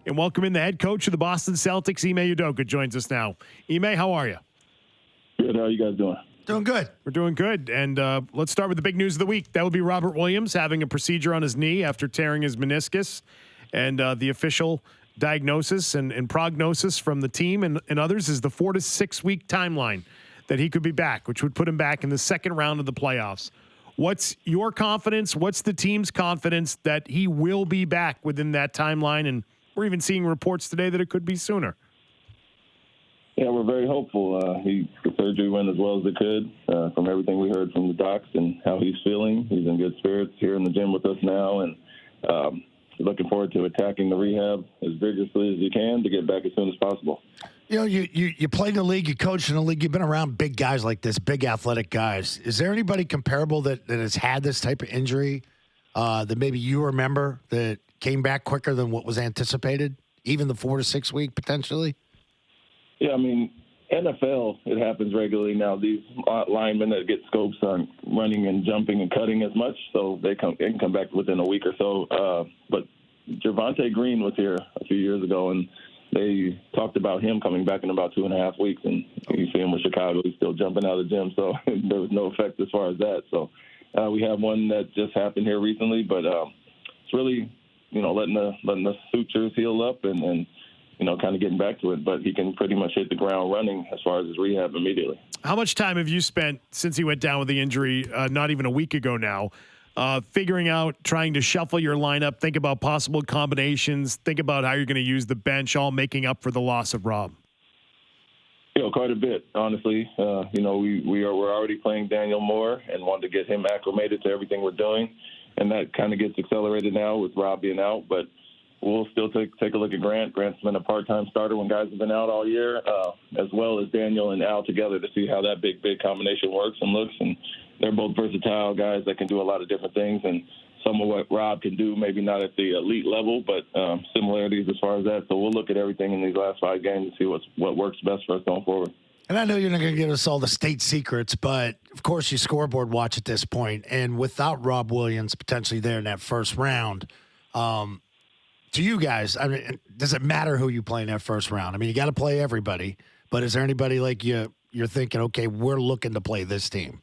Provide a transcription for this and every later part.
And welcome in the head coach of the Boston Celtics, Ime Udoka, joins us now. Ime, how are you? Good. How are you guys doing? Doing good. We're doing good. And let's start with the big news of the week. That would be Robert Williams having a procedure on his knee after tearing his meniscus. And the official diagnosis and prognosis from the team and others is the 4 to 6 week timeline that he could be back, which would put him back in the second round of the playoffs. What's your confidence? What's the team's confidence that he will be back within that timeline? And we're even seeing reports today that it could be sooner. Yeah, we're very hopeful. The surgery went as well as it could. From everything we heard from the docs and how he's feeling, he's in good spirits here in the gym with us now, and looking forward to attacking the rehab as vigorously as you can to get back as soon as possible. You know, you played in the league, you coached in the league, you've been around big guys like this, big athletic guys. Is there anybody comparable that has had this type of injury that maybe you remember that came back quicker than what was anticipated, even the 4 to 6 week potentially? Yeah, I mean, NFL, it happens regularly now. These linemen that get scopes aren't running and jumping and cutting as much, so they can come back within a week or so. But Javonte Green was here a few years ago, and they talked about him coming back in about 2.5 weeks, and you see him with Chicago. He's still jumping out of the gym, so there was no effect as far as that. So we have one that just happened here recently, but it's really, letting the sutures heal up and kind of getting back to it. But he can pretty much hit the ground running as far as his rehab immediately. How much time have you spent since he went down with the injury, not even a week ago now, figuring out, trying to shuffle your lineup, think about possible combinations, think about how you're going to use the bench, all making up for the loss of Rob? Quite a bit, honestly. We're already playing Daniel more and wanted to get him acclimated to everything we're doing. And that kind of gets accelerated now with Rob being out. But we'll still take a look at Grant. Grant's been a part-time starter when guys have been out all year, as well as Daniel and Al together to see how that big combination works and looks. And they're both versatile guys that can do a lot of different things. And some of what Rob can do, maybe not at the elite level, but similarities as far as that. So we'll look at everything in these last 5 games and see what works best for us going forward. And I know you're not going to give us all the state secrets, but, of course, you scoreboard watch at this point. And without Rob Williams potentially there in that first round, to you guys, I mean, does it matter who you play in that first round? I mean, you got to play everybody, but is there anybody like you're thinking, okay, we're looking to play this team?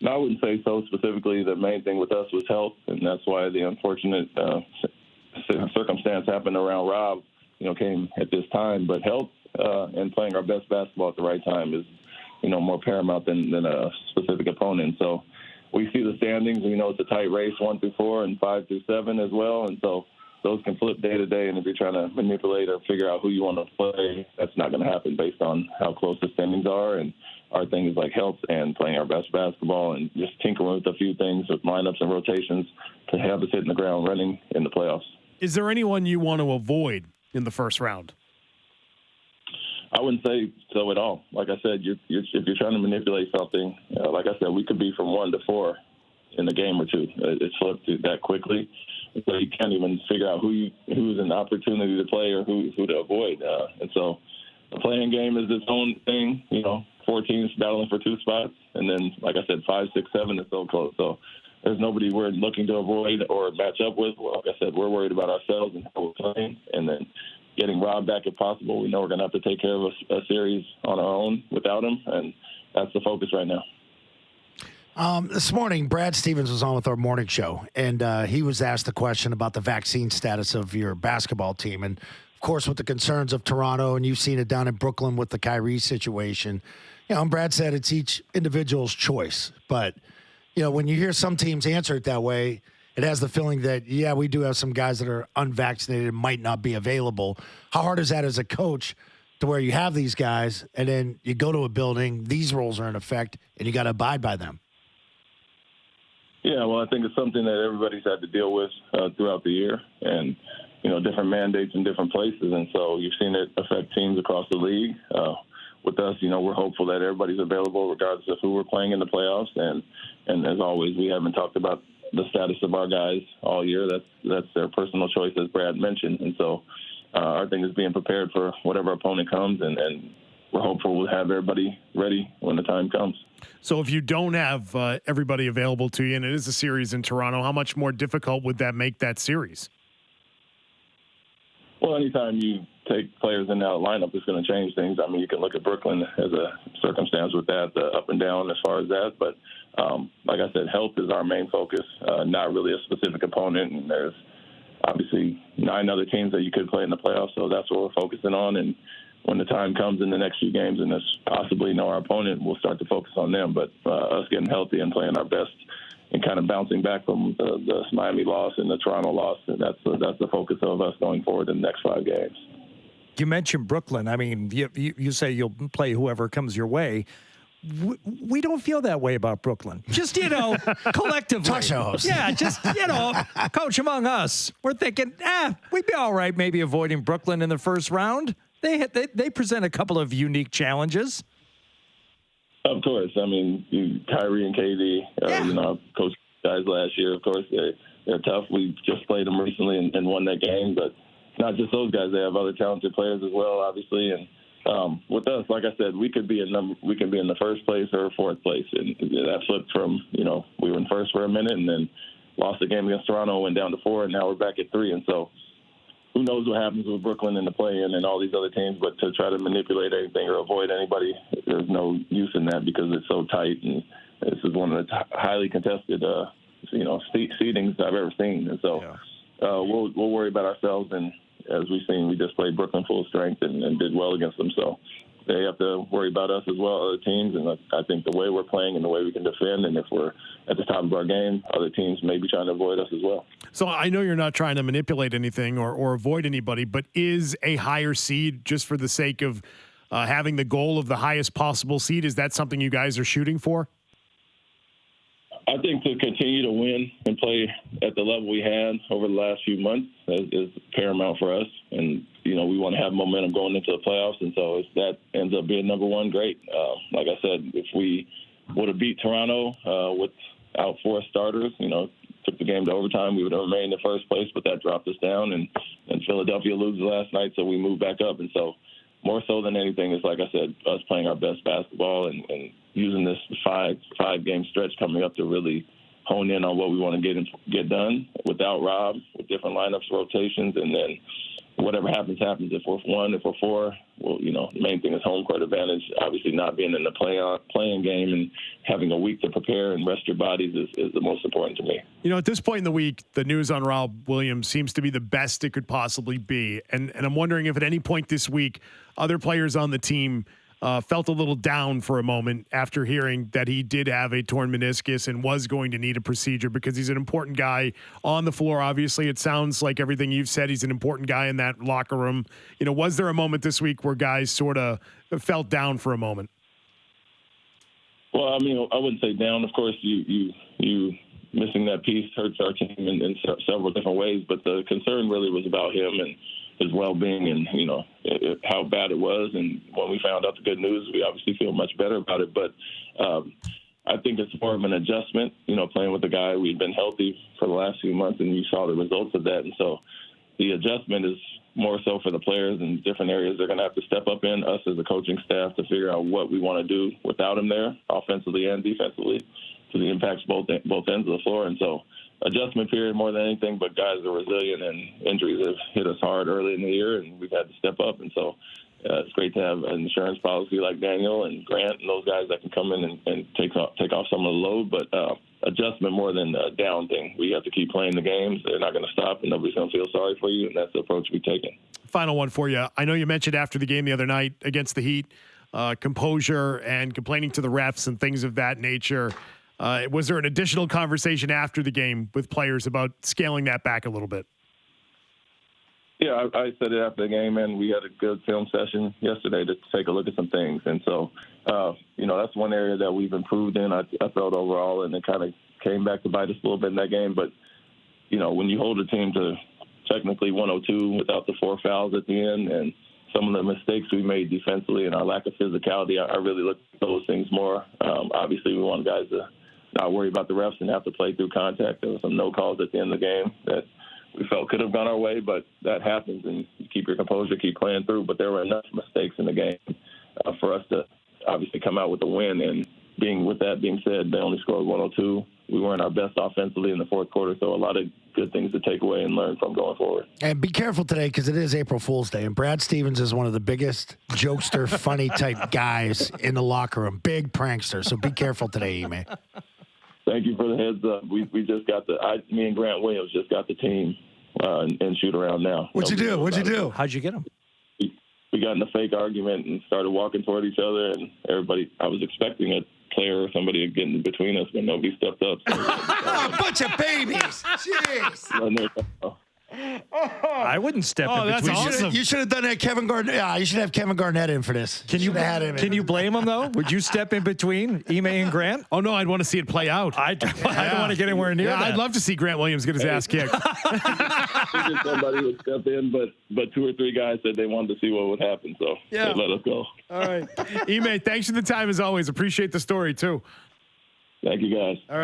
No, I wouldn't say so specifically. The main thing with us was health, and that's why the unfortunate circumstance happened around Rob, came at this time. But health and playing our best basketball at the right time is, more paramount than a specific opponent. So we see the standings. We know it's a tight race, 1 through 4 and 5 through 7 as well. And so those can flip day to day. And if you're trying to manipulate or figure out who you want to play, that's not going to happen based on how close the standings are. And our thing is like health and playing our best basketball and just tinkering with a few things with lineups and rotations to have us hitting the ground running in the playoffs. Is there anyone you want to avoid in the first round? I wouldn't say so at all. Like I said, if you're trying to manipulate something, like I said, we could be from 1 to 4 in a game or two. It's flipped that quickly. So you can't even figure out who's an opportunity to play or who to avoid. And so the playing game is its own thing, 4 teams battling for 2 spots. And then, like I said, 5, 6, 7 is so close. So there's nobody we're looking to avoid or match up with. Well, like I said, we're worried about ourselves and how we're playing. And then getting Rob back if possible. We know we're going to have to take care of a series on our own without him. And that's the focus right now. This morning, Brad Stevens was on with our morning show, and he was asked the question about the vaccine status of your basketball team. And, of course, with the concerns of Toronto, and you've seen it down in Brooklyn with the Kyrie situation, and Brad said it's each individual's choice. But, when you hear some teams answer it that way, it has the feeling that, yeah, we do have some guys that are unvaccinated and might not be available. How hard is that as a coach to where you have these guys, and then you go to a building, these rules are in effect, and you got to abide by them? Yeah, well, I think it's something that everybody's had to deal with throughout the year and, different mandates in different places. And so you've seen it affect teams across the league. With us, we're hopeful that everybody's available regardless of who we're playing in the playoffs. And as always, we haven't talked about the status of our guys all year. That's their personal choice, as Brad mentioned. And so our thing is being prepared for whatever opponent comes, and we're hopeful we'll have everybody ready when the time comes. So if you don't have everybody available to you, and it is a series in Toronto, how much more difficult would that make that series? Well, anytime you take players in that lineup, it's going to change things. I mean, you can look at Brooklyn as a circumstance with that, the up and down as far as that. But like I said, health is our main focus, not really a specific opponent. And there's obviously 9 other teams that you could play in the playoffs, so that's what we're focusing on. And when the time comes in the next few games and it's possibly know our opponent, we'll start to focus on them. But us getting healthy and playing our best and kind of bouncing back from the Miami loss and the Toronto loss, and that's the focus of us going forward in the next 5 games. You mentioned Brooklyn. I mean, you say you'll play whoever comes your way. We don't feel that way about Brooklyn. Just, collectively. Talk show host. Yeah, just, coach, among us, we're thinking, we'd be all right maybe avoiding Brooklyn in the first round. They present a couple of unique challenges. Of course. I mean, Kyrie and KD, I've coached guys last year. Of course, they're tough. We just played them recently and won that game. But not just those guys. They have other talented players as well, obviously. And with us, like I said, we could be in the first place or 4th place. And that flipped from, we were in first for a minute and then lost the game against Toronto, went down to 4, and now we're back at 3. And so who knows what happens with Brooklyn in the play-in and all these other teams, but to try to manipulate anything or avoid anybody, there's no use in that because it's so tight, and this is one of the highly contested, seedings I've ever seen. And so we'll worry about ourselves, and as we've seen, we just played Brooklyn full strength and did well against them. So they have to worry about us as well, other teams, and I think the way we're playing and the way we can defend, and if we're at the top of our game, other teams may be trying to avoid us as well. So I know you're not trying to manipulate anything or avoid anybody, but is a higher seed just for the sake of having the goal of the highest possible seed? Is that something you guys are shooting for? I think to continue to win and play at the level we had over the last few months is paramount for us. And, we want to have momentum going into the playoffs. And so if that ends up being number 1, great. Like I said, if we would have beat Toronto without 4 starters, took the game to overtime, we would have remained in first place, but that dropped us down. And Philadelphia loses last night, so we moved back up. And so more so than anything is, like I said, us playing our best basketball and using this five-game stretch coming up to really hone in on what we want to get done without Rob, with different lineups, rotations, and then whatever happens. If we're 1, if we're 4, well, the main thing is home court advantage. Obviously, not being in the playing game and having a week to prepare and rest your bodies is the most important to me. At this point in the week, the news on Rob Williams seems to be the best it could possibly be. And I'm wondering if at any point this week, other players on the team felt a little down for a moment after hearing that he did have a torn meniscus and was going to need a procedure, because he's an important guy on the floor. Obviously, it sounds like everything you've said, he's an important guy in that locker room. Was there a moment this week where guys sort of felt down for a moment? Well, I mean, I wouldn't say down. Of course, you missing that piece hurts our team in several different ways, but the concern really was about him and his well-being and, how bad it was. And when we found out the good news, we obviously feel much better about it. But I think it's more of an adjustment, playing with a guy. We've been healthy for the last few months, and you saw the results of that. And so the adjustment is more so for the players in different areas. They're going to have to step up in, us as a coaching staff, to figure out what we want to do without him there, offensively and defensively, because it impacts both ends of the floor. And so adjustment period more than anything, but guys are resilient, and injuries have hit us hard early in the year, and we've had to step up. And so it's great to have an insurance policy like Daniel and Grant and those guys that can come in and take off some of the load, but adjustment more than a down thing. We have to keep playing the games. They're not going to stop, and nobody's going to feel sorry for you, and that's the approach we've taken. Final one for you. I know you mentioned after the game the other night against the Heat, composure and complaining to the refs and things of that nature. Was there an additional conversation after the game with players about scaling that back a little bit? Yeah, I said it after the game, and we had a good film session yesterday to take a look at some things. And so, that's one area that we've improved in, I felt overall, and it kind of came back to bite us a little bit in that game. But, when you hold a team to technically 102 without the 4 fouls at the end and some of the mistakes we made defensively and our lack of physicality, I really looked at those things more. Obviously, we want guys to not worry about the refs and have to play through contact. There were some no calls at the end of the game that we felt could have gone our way, but that happens, and you keep your composure, keep playing through. But there were enough mistakes in the game for us to obviously come out with a win. And with that being said, they only scored 102 we weren't our best offensively in the fourth quarter. So a lot of good things to take away and learn from going forward. And be careful today because it is April Fool's Day, and Brad Stevens is one of the biggest jokester, funny type guys in the locker room. Big prankster. So be careful today, Ime. Thank you for the heads up. We just got me and Grant Williams just got the team and shoot around now. What'd you do? What'd you do? How'd you get him? We got in a fake argument and started walking toward each other, and everybody. I was expecting a player or somebody to get in between us, but nobody stepped up. So, A bunch of babies. Jeez. I wouldn't step in that's between. awesome. You should have done that, Kevin Garnett. Yeah, you should have Kevin Garnett in for this. Can you blame him though? Would you step in between Ime and Grant? Oh, no, I'd want to see it play out. I don't want to get anywhere near Yeah, that. I'd love to see Grant Williams get his ass kicked. Figured somebody would step in, but 2 or 3 guys said they wanted to see what would happen, so Yeah. they let us go. All right. Ime, thanks for the time as always. Appreciate the story, too. Thank you, guys. All right.